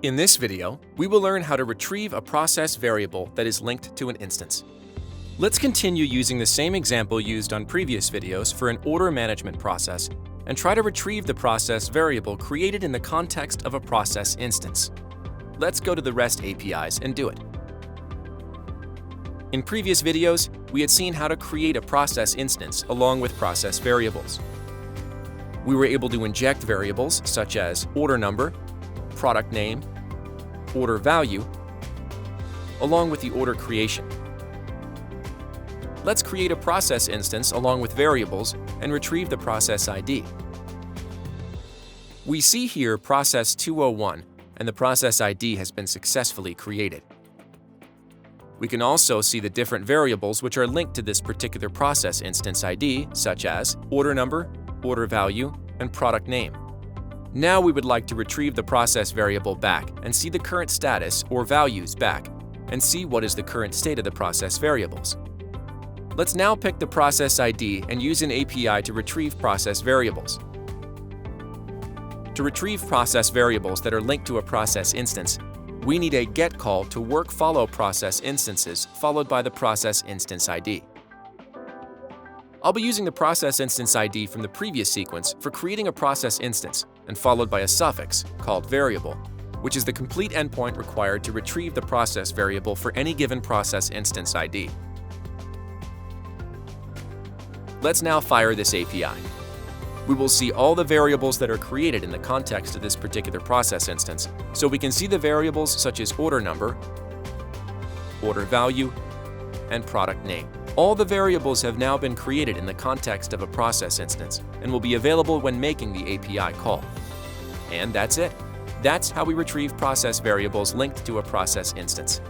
In this video, we will learn how to retrieve a process variable that is linked to an instance. Let's continue using the same example used on previous videos for an order management process and try to retrieve the process variable created in the context of a process instance. Let's go to the REST APIs and do it. In previous videos, we had seen how to create a process instance along with process variables. We were able to inject variables such as order number, product name, order value, along with the order creation. Let's create a process instance along with variables and retrieve the process ID. We see here process 201 and the process ID has been successfully created. We can also see the different variables which are linked to this particular process instance ID, such as order number, order value, and product name. Now we would like to retrieve the process variable back and see the current status or values back and see what is the current state of the process variables. Let's now pick the process ID and use an API to retrieve process variables. To retrieve process variables that are linked to a process instance, we need a GET call to work follow process instances followed by the process instance ID. I'll be using the process instance ID from the previous sequence for creating a process instance and followed by a suffix called variable, which is the complete endpoint required to retrieve the process variable for any given process instance ID. Let's now fire this API. We will see all the variables that are created in the context of this particular process instance, so we can see the variables such as order number, order value, and product name. All the variables have now been created in the context of a process instance and will be available when making the API call. And that's it. That's how we retrieve process variables linked to a process instance.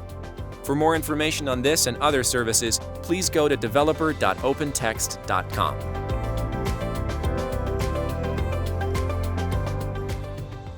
For more information on this and other services, please go to developer.opentext.com.